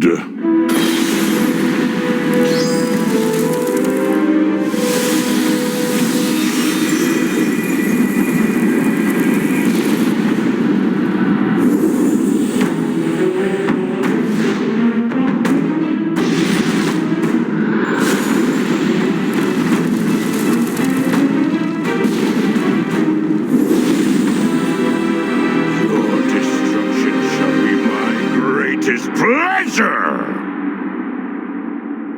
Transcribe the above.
Lord. Your destruction shall be my greatest pleasure!